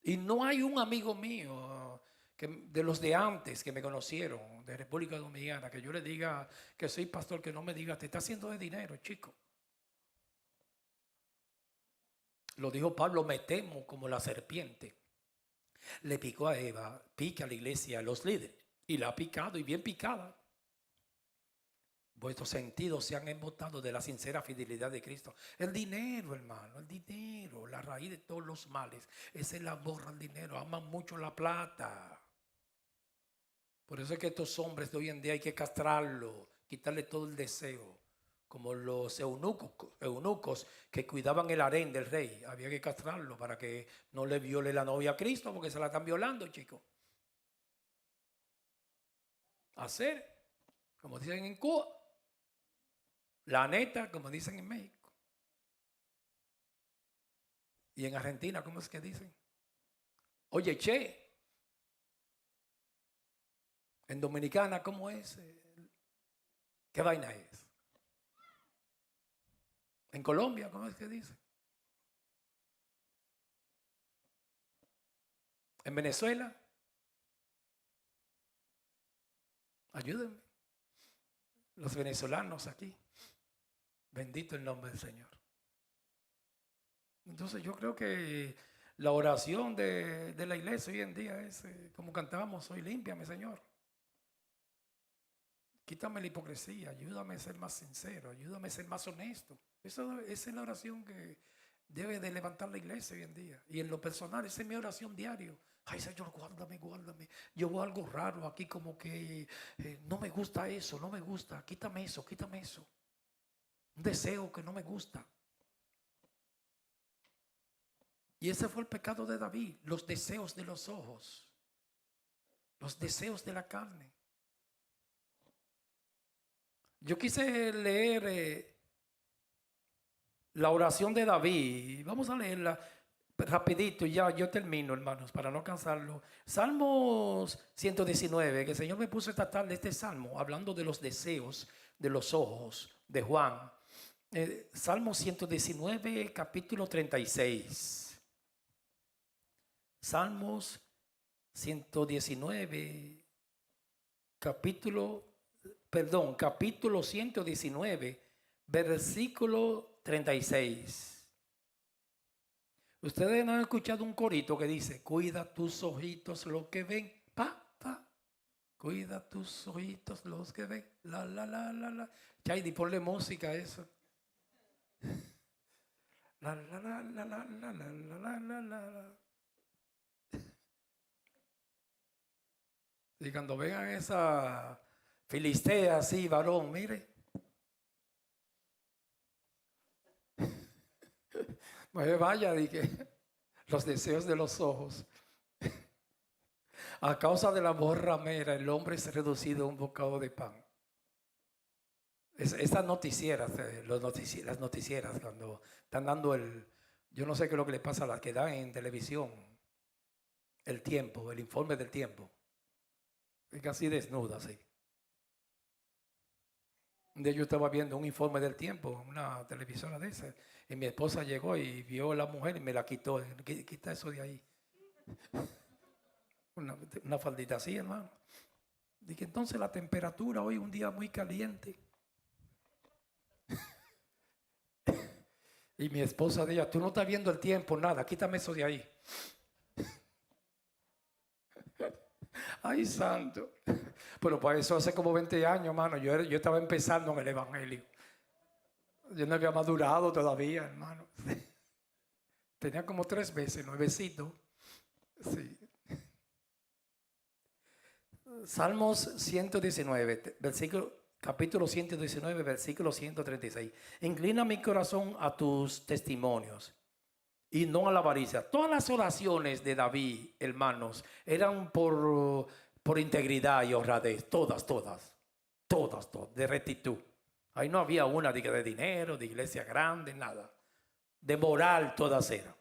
Y no hay un amigo mío de los de antes que me conocieron, de República Dominicana, que yo le diga que soy pastor, que no me diga, te está haciendo de dinero, chico. Lo dijo Pablo, me temo como la serpiente. Le picó a Eva, pica a la iglesia, a los líderes, y la ha picado y bien picada. Vuestros sentidos se han embotado de la sincera fidelidad de Cristo. El dinero, hermano, el dinero, la raíz de todos los males. Esa es la borra el dinero. Aman mucho la plata. Por eso es que estos hombres de hoy en día hay que castrarlo, quitarle todo el deseo. Como los eunucos que cuidaban el harén del rey. Había que castrarlo para que no le viole la novia a Cristo, porque se la están violando, chicos. Hacer, como dicen en Cuba, la neta, como dicen en México. Y en Argentina, ¿cómo es que dicen? Oye, che. En Dominicana, ¿cómo es? ¿Qué vaina es? En Colombia, ¿cómo es que dice? En Venezuela. Ayúdenme. Los venezolanos aquí. Bendito el nombre del Señor. Entonces yo creo que la oración de la iglesia hoy en día es como cantábamos, soy límpiame, Señor. Quítame la hipocresía, ayúdame a ser más sincero, ayúdame a ser más honesto. Esa es la oración que debe de levantar la iglesia hoy en día. Y en lo personal, esa es mi oración diario. Ay, Señor, guárdame, guárdame. Yo veo algo raro aquí, como que no me gusta eso, no me gusta. Quítame eso, quítame eso. Un deseo que no me gusta. Y ese fue el pecado de David, los deseos de los ojos, los deseos de la carne. Yo quise leer la oración de David. Vamos a leerla rapidito, ya yo termino, hermanos, para no cansarlo. Salmos 119, que el Señor me puso esta tarde este salmo, hablando de los deseos de los ojos de Juan. Salmo 119, capítulo 36. Salmos 119, capítulo 119, versículo 36. Ustedes no han escuchado un corito que dice: cuida tus ojitos lo que ven, cuida tus ojitos los que ven, la, la, la, la, la. Chaydi, ponle música a eso. La, la, la, la, la, la, la, la, la, la. Y cuando vean esa filistea así, varón, mire. Pues vaya, dije, los deseos de los ojos. A causa del amor ramera, el hombre es reducido a un bocado de pan. Estas noticieras, las noticieras, cuando están dando yo no sé qué es lo que le pasa a las que dan en televisión, el tiempo, el informe del tiempo. Es casi desnuda, así. Yo estaba viendo un informe del tiempo, una televisora de esas, y mi esposa llegó y vio a la mujer y me la quitó. Quita eso de ahí. Una faldita así, hermano. Dije, entonces la temperatura hoy un día muy caliente. Y mi esposa decía: tú no estás viendo el tiempo, nada, quítame eso de ahí. Ay, santo. Pero para eso hace como 20 años, hermano. Yo estaba empezando en el evangelio. Yo no había madurado todavía, hermano. Tenía como 3 veces, nuevecito. Sí. Salmos 119, capítulo 119, versículo 136. Inclina mi corazón a tus testimonios y no a la avaricia. Todas las oraciones de David, hermanos, eran por integridad y honradez. Todas, de rectitud. Ahí no había una de dinero, de iglesia grande, nada. De moral todas eran.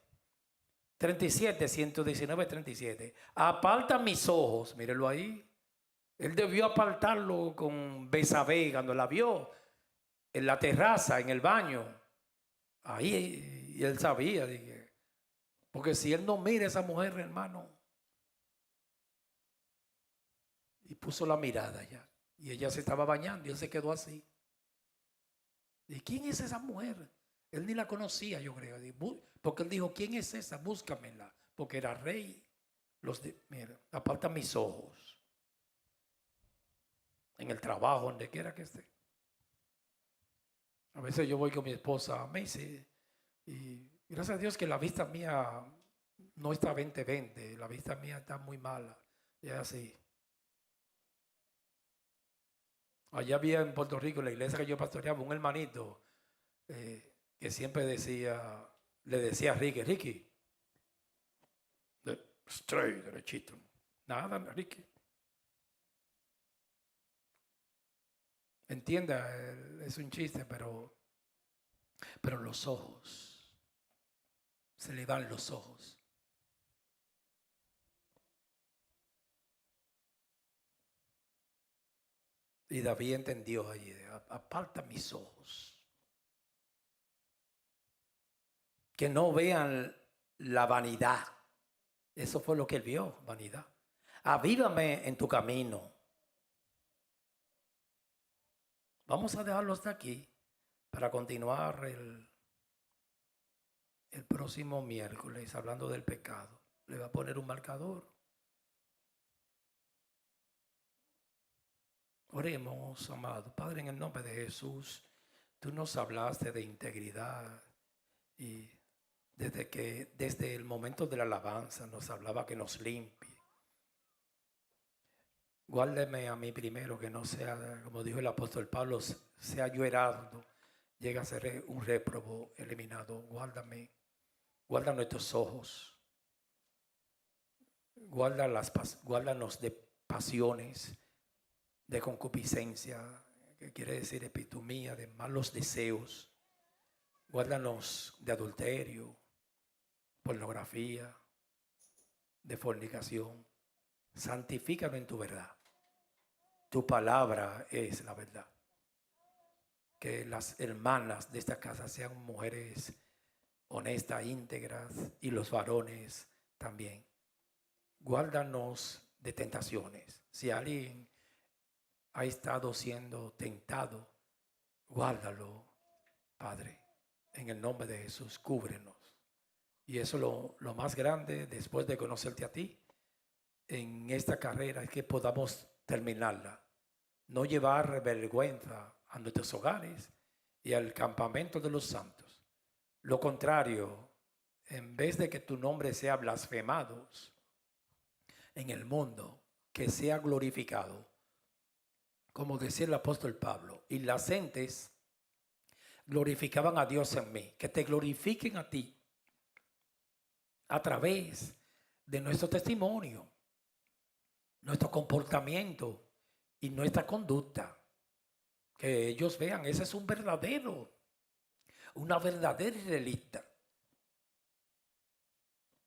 37, 119, 37. Aparta mis ojos, mírelo ahí. Él debió apartarlo con Betsabé cuando la vio en la terraza, en el baño. Ahí, y él sabía, dije, porque si él no mira a esa mujer, hermano, y puso la mirada allá, y ella se estaba bañando y él se quedó así. ¿Y quién es esa mujer? Él ni la conocía, yo creo, porque él dijo: ¿quién es esa? Búscamela, porque era rey. Mira, aparta mis ojos. En el trabajo, donde quiera que esté. A veces yo voy con mi esposa a Macy y gracias a Dios que la vista mía no está 20/20, la vista mía está muy mala. Y es así. Allá había en Puerto Rico, en la iglesia que yo pastoreaba, un hermanito que siempre le decía a Ricky, straight, derechito. Nada, Ricky. Entienda, es un chiste, pero los ojos, se le van los ojos. Y David entendió allí: aparta mis ojos. Que no vean la vanidad. Eso fue lo que él vio, vanidad. Avívame en tu camino. Vamos a dejarlo hasta aquí para continuar el próximo miércoles hablando del pecado. Le va a poner un marcador. Oremos, amado Padre, en el nombre de Jesús. Tú nos hablaste de integridad y desde el momento de la alabanza nos hablaba que nos limpie. Guárdeme a mí primero, que no sea, como dijo el apóstol Pablo, sea yo heraldo, llega a ser un réprobo eliminado. Guárdame, guarda nuestros ojos, guárdanos de pasiones, de concupiscencia, que quiere decir epitomía, de malos deseos. Guárdanos de adulterio, pornografía, de fornicación. Santifícalo en tu verdad. Tu palabra es la verdad. que las hermanas de esta casa sean mujeres honestas, íntegras, y los varones también. Guárdanos de tentaciones. Si alguien ha estado siendo tentado, guárdalo, Padre, en el nombre de Jesús, cúbrenos. Y eso es lo más grande después de conocerte a ti en esta carrera, es que podamos terminarla. No llevar vergüenza a nuestros hogares y al campamento de los santos. Lo contrario, en vez de que tu nombre sea blasfemado en el mundo, que sea glorificado, como decía el apóstol Pablo, y las gentes glorificaban a Dios en mí, que te glorifiquen a ti a través de nuestro testimonio, nuestro comportamiento y nuestra conducta. Que ellos vean, ese es una verdadera israelita,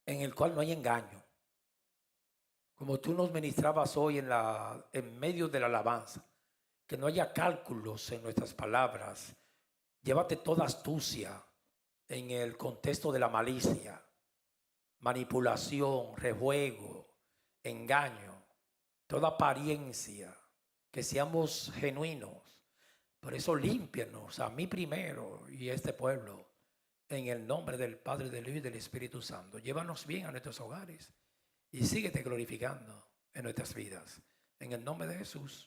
en el cual no hay engaño. Como tú nos ministrabas hoy en medio de la alabanza, que no haya cálculos en nuestras palabras. Llévate toda astucia en el contexto de la malicia, manipulación, rejuego, engaño, toda apariencia, que seamos genuinos. Por eso límpianos a mí primero y a este pueblo, en el nombre del Padre, del Hijo y del Espíritu Santo. Llévanos bien a nuestros hogares y síguete glorificando en nuestras vidas. En el nombre de Jesús.